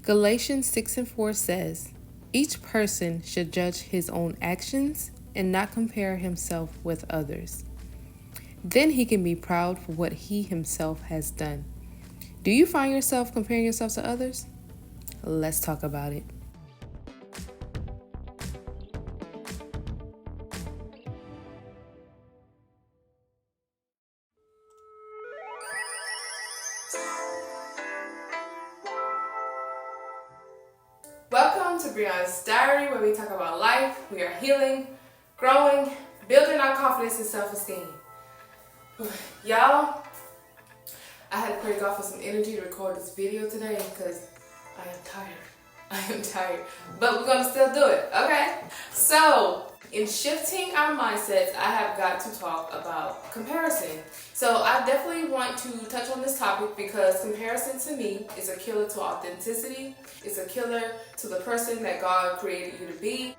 Galatians 6:4 says, "Each person should judge his own actions and not compare himself with others. Then he can be proud for what he himself has done." Do you find yourself comparing yourself to others? Let's talk about it. Welcome to Breion's Diary, where we talk about life. We are healing, growing, building our confidence and self-esteem. Y'all, I had to pray God for some energy to record this video today because I am tired. But we're going to still do it, okay? So, in shifting our mindsets, I have got to talk about comparison. So I definitely want to touch on this topic because comparison to me is a killer to authenticity. It's a killer to the person that God created you to be.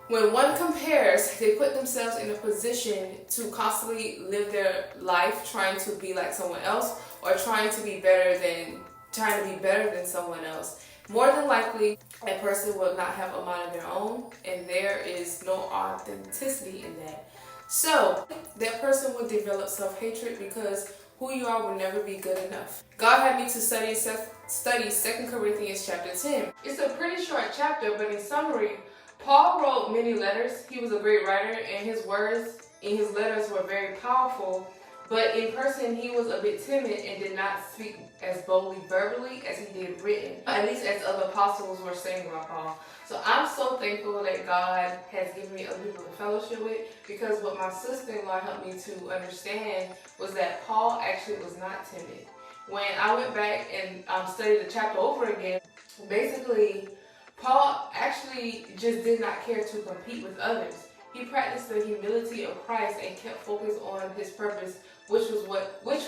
When one compares, they put themselves in a position to constantly live their life trying to be like someone else or trying to be better than someone else. More than likely, a person will not have a mind of their own, and there is no authenticity in that. So, that person will develop self-hatred because who you are will never be good enough. God had me to study 2 Corinthians chapter 10. It's a pretty short chapter, but in summary, Paul wrote many letters. He was a great writer, and his words in his letters were very powerful. But in person, he was a bit timid and did not speak as boldly verbally as he did written, at least as other apostles were saying about Paul. So I'm so thankful that God has given me other people to fellowship with, because what my sister-in-law helped me to understand was that Paul actually was not timid. When I went back and studied the chapter over again, basically, Paul actually just did not care to compete with others. He practiced the humility of Christ and kept focused on his purpose, which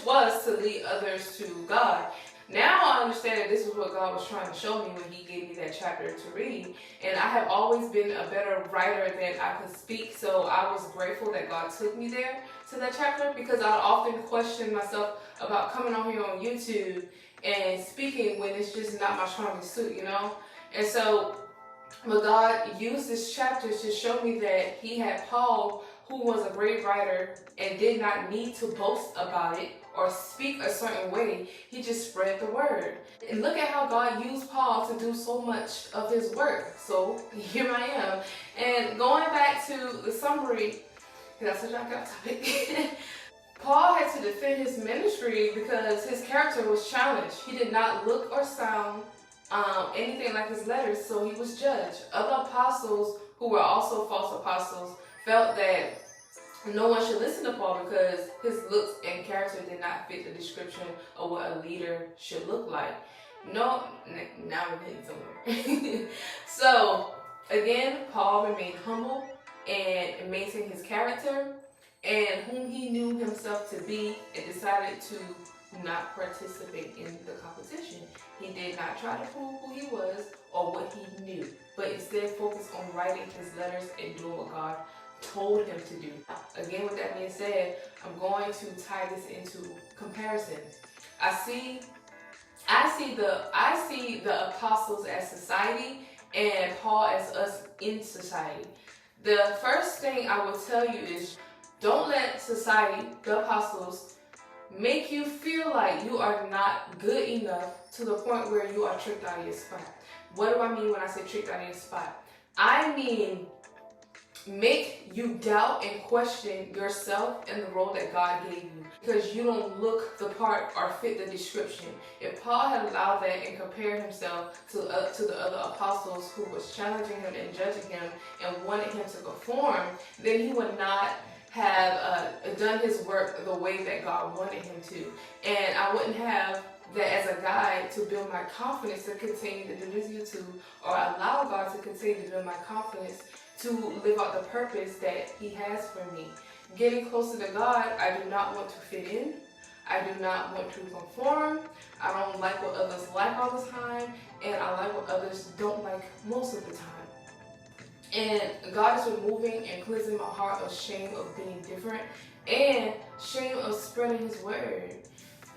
was to lead others to God. Now I understand that this is what God was trying to show me when he gave me that chapter to read. And I have always been a better writer than I could speak, so I was grateful that God took me there to that chapter, because I often question myself about coming on here on YouTube and speaking when it's just not my strongest suit, you know? And so, but God used this chapter to show me that he had Paul, who was a great writer and did not need to boast about it or speak a certain way. He just spread the word. And look at how God used Paul to do so much of his work. So here I am. And going back to the summary, that's such a good topic. Paul had to defend his ministry because his character was challenged. He did not look or sound anything like his letters, so he was judged. Other apostles, who were also false apostles, felt that no one should listen to Paul because his looks and character did not fit the description of what a leader should look like. No, now we're getting somewhere. So, again, Paul remained humble and maintained his character and whom he knew himself to be, and decided to not participate in the competition. He did not try to prove who he was or what he knew, but instead focused on writing his letters and doing what God told him to do. Again, with that being said, I'm going to tie this into comparison. I see the apostles as society and Paul as us in society. The first thing I will tell you is, don't let society, the apostles, make you feel like you are not good enough to the point where you are tricked out of your spot. What do I mean when I say tricked out of your spot? I mean, make you doubt and question yourself and the role that God gave you because you don't look the part or fit the description. If Paul had allowed that and compared himself to the other apostles who was challenging him and judging him and wanted him to conform, then he would not have done his work the way that God wanted him to. And I wouldn't have that as a guide to build my confidence to continue to do this YouTube, or allow God to continue to build my confidence to live out the purpose that he has for me. Getting closer to God, I do not want to fit in. I do not want to conform. I don't like what others like all the time, and I like what others don't like most of the time. And God is removing and cleansing my heart of shame of being different and shame of spreading his word.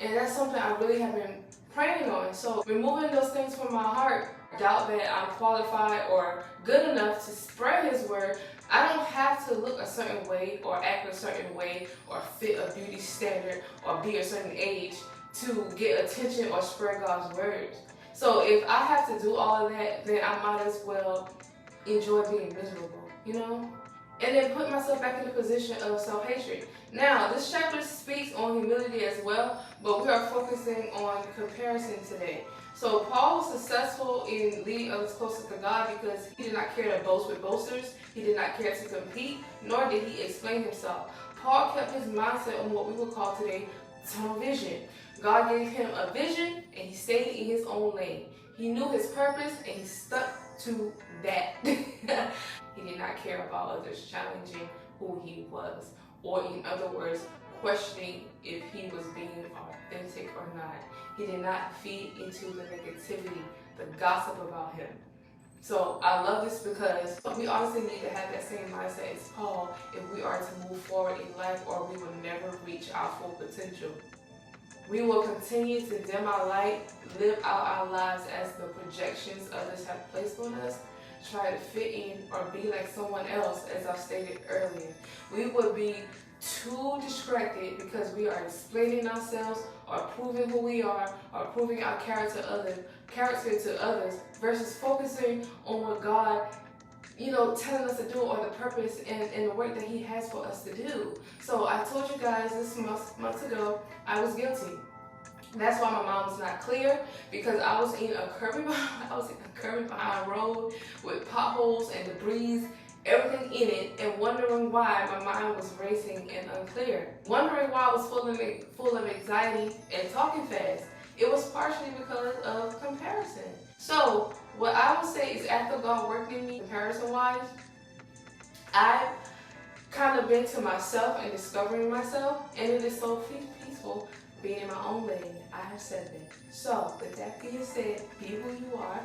And that's something I really have been praying on. So removing those things from my heart, doubt that I'm qualified or good enough to spread his word. I don't have to look a certain way or act a certain way or fit a beauty standard or be a certain age to get attention or spread God's words. So if I have to do all of that, then I might as well enjoy being miserable, you know? And then put myself back in the position of self-hatred. Now, this chapter speaks on humility as well, but we are focusing on comparison today. So Paul was successful in leading others closer to God because he did not care to boast with boasters. He did not care to compete, nor did he explain himself. Paul kept his mindset on what we would call today tunnel vision. God gave him a vision and he stayed in his own lane. He knew his purpose and he stuck to that. He did not care about others challenging who he was, or in other words, questioning if he was being authentic or not. He did not feed into the negativity, the gossip about him. So I love this because we honestly need to have that same mindset as Paul if we are to move forward in life, or we will never reach our full potential. We will continue to dim our light, live out our lives as the projections others have placed on us, try to fit in or be like someone else, as I stated earlier. We would be too distracted because we are explaining ourselves or proving who we are or proving our character to others versus focusing on what God, telling us to do, or the purpose and the work that he has for us to do. So I told you guys this months ago, I was guilty. That's why my mind was not clear, because I was in a curvy behind road with potholes and debris, everything in it, and wondering why my mind was racing and unclear. Wondering why I was full of anxiety and talking fast. It was partially because of comparison. So what I would say is, after God worked in me comparison-wise, I've kind of been to myself and discovering myself, and it is so peaceful being in my own lane. I have said that. So with that being said, be who you are,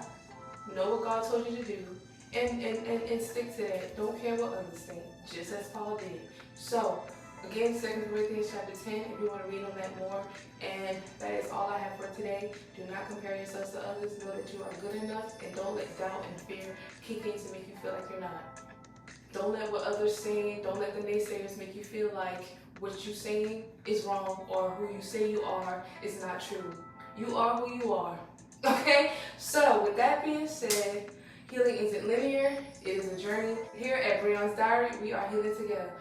know what God told you to do, and stick to that. Don't care what others think, just as Paul did. So again, 2 Corinthians chapter 10, if you want to read on that more. And that is all I have for today. Do not compare yourselves to others. Know that you are good enough, and don't let doubt and fear kick in to make you feel like you're not. Don't let what others say, don't let the naysayers make you feel like what you're saying is wrong, or who you say you are is not true. You are who you are. Okay? So with that being said, healing isn't linear. It is a journey. Here at Breion's Diary, we are healing together.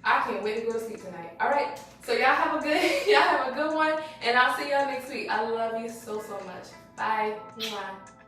I can't wait to go to sleep tonight. All right. So y'all have a good one, and I'll see y'all next week. I love you so much. Bye. Mwah.